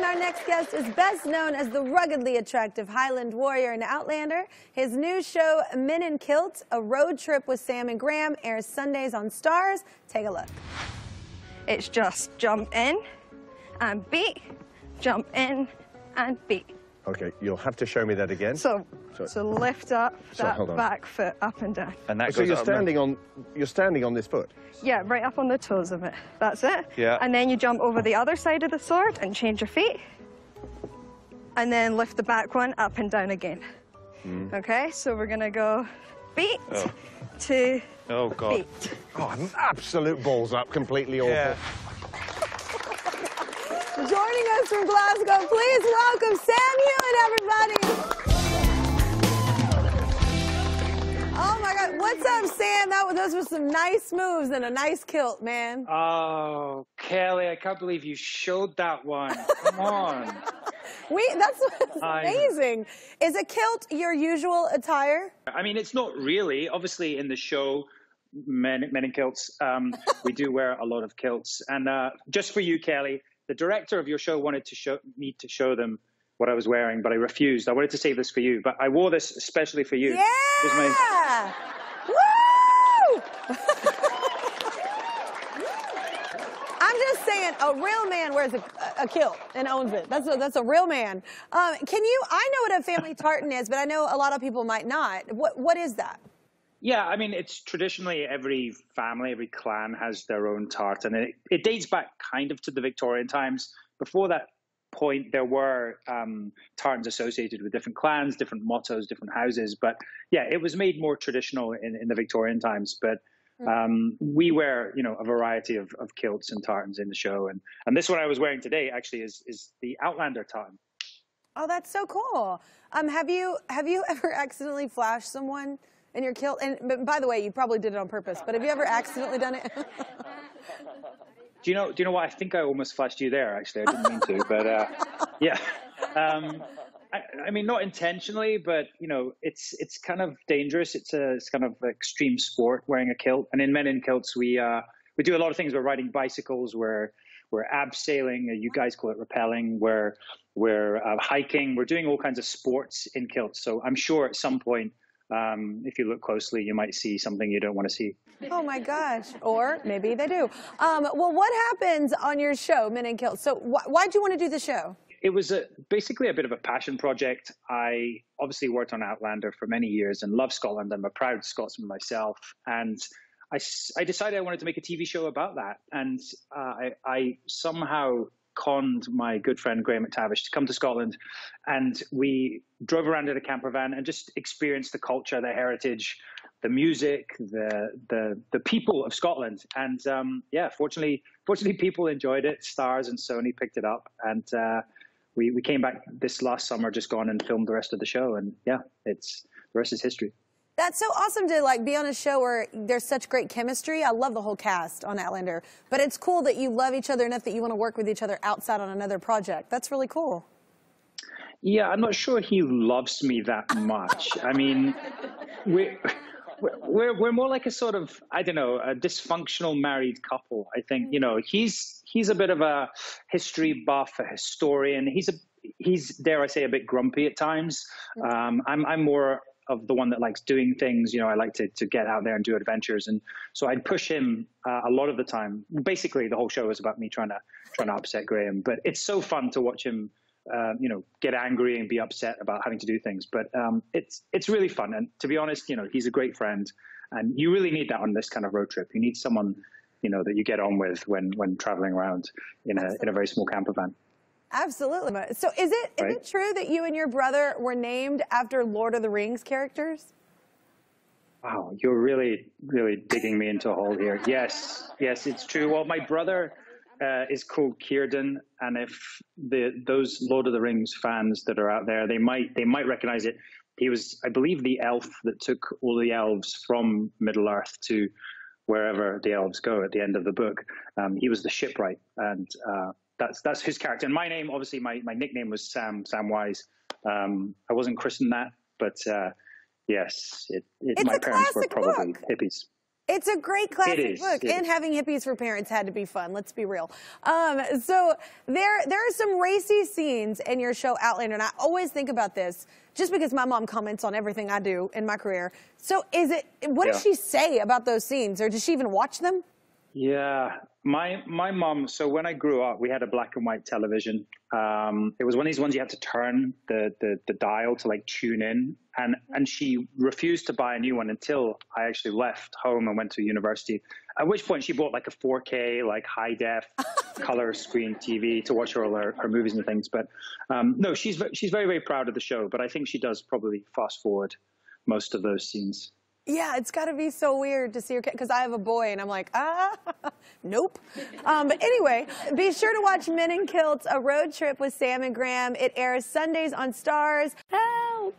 our next guest is best known as the ruggedly attractive Highland warrior in Outlander. His new show, Men in Kilts, A Road Trip with Sam and Graham, airs Sundays on Stars. Take a look. It's just jump in and beat, jump in and beat. Okay, you'll have to show me that again. So lift up that back foot up and down. And that so you're standing on this foot? Yeah, right up on the toes of it. That's it. Yeah. And then you jump over the other side of the sword and change your feet. And then lift the back one up and down again. Okay, so we're gonna go beat to beat. Oh, an absolute balls up, completely awful. Yeah. Joining us from Glasgow, please welcome Sam Heughan, everybody. Oh my God, what's up, Sam? Those were some nice moves and a nice kilt, man. Oh, Kelly, I can't believe you showed that one. Come on. That's amazing. Is a kilt your usual attire? I mean, it's not really. Obviously, in the show, Men in Kilts, we do wear a lot of kilts. And just for you, Kelly, the director of your show wanted me to show them what I was wearing, but I refused. I wanted to save this for you, but I wore this especially for you. Yeah! Woo! I'm just saying, a real man wears a kilt and owns it. That's a real man. I know what a family tartan is, but I know a lot of people might not. What is that? Yeah, I mean, it's traditionally every family, every clan has their own tartan. And it dates back kind of to the Victorian times. Before that point, there were tartans associated with different clans, different mottos, different houses. But yeah, it was made more traditional in the Victorian times. But we wear, a variety of kilts and tartans in the show. And this one I was wearing today actually is the Outlander tartan. Oh, that's so cool. Have you ever accidentally flashed someone in your kilt? And by the way, you probably did it on purpose, but have you ever accidentally done it? Do you know what? I think I almost flashed you there, actually. I didn't mean to, but yeah. I mean, not intentionally, but, it's kind of dangerous. It's kind of extreme sport, wearing a kilt. And in Men in Kilts, we do a lot of things. We're riding bicycles, we're abseiling, you guys call it rappelling, we're hiking, we're doing all kinds of sports in kilts. So I'm sure at some point, if you look closely, you might see something you don't want to see. Oh my gosh. Or maybe they do. Well, what happens on your show, Men in Kilts? So why'd you want to do the show? It was basically a bit of a passion project. I obviously worked on Outlander for many years and love Scotland. I'm a proud Scotsman myself. And I decided I wanted to make a TV show about that. And I somehow conned my good friend Graham McTavish to come to Scotland, and we drove around in a camper van and just experienced the culture, the heritage, the music, the people of Scotland. And yeah, fortunately people enjoyed it. Stars and Sony picked it up, and we came back this last summer, just gone and filmed the rest of the show. And yeah, the rest is history. That's so awesome to be on a show where there's such great chemistry. I love the whole cast on Outlander, but it's cool that you love each other enough that you want to work with each other outside on another project. That's really cool. Yeah, I'm not sure he loves me that much. I mean, we're more like a sort of, I don't know, a dysfunctional married couple. I think, he's a bit of a history buff, a historian. He's dare I say, a bit grumpy at times. I'm more of the one that likes doing things. I like to get out there and do adventures. And so I'd push him a lot of the time. Basically, the whole show is about me trying to upset Graham. But it's so fun to watch him, get angry and be upset about having to do things. But it's really fun. And to be honest, he's a great friend. And you really need that on this kind of road trip. You need someone, that you get on with when traveling around in a very small camper van. Absolutely. So is it true that you and your brother were named after Lord of the Rings characters? Wow, you're really, really digging me into a hole here. Yes, it's true. Well, my brother is called Círdan, and if those Lord of the Rings fans that are out there, they might recognize it. He was, I believe, the elf that took all the elves from Middle-earth to wherever the elves go at the end of the book. He was the shipwright, and that's his character. And my name, obviously, my nickname was Sam Wise. I wasn't christened that, but yes, my parents were probably hippies. It's a great classic book, and having hippies for parents had to be fun. Let's be real. So there are some racy scenes in your show Outlander, and I always think about this just because my mom comments on everything I do in my career. So what does she say about those scenes, or does she even watch them? Yeah, my mom, so when I grew up, we had a black and white television. It was one of these ones you had to turn the dial to like tune in. And she refused to buy a new one until I actually left home and went to university. At which point she bought like a 4K, like high def color screen TV to watch all her movies and things. But no, she's very, very proud of the show. But I think she does probably fast forward most of those scenes. Yeah, it's got to be so weird to see your kid, because I have a boy, and I'm like, nope. But anyway, be sure to watch Men in Kilts, A Road Trip with Sam and Graham. It airs Sundays on Stars. Help!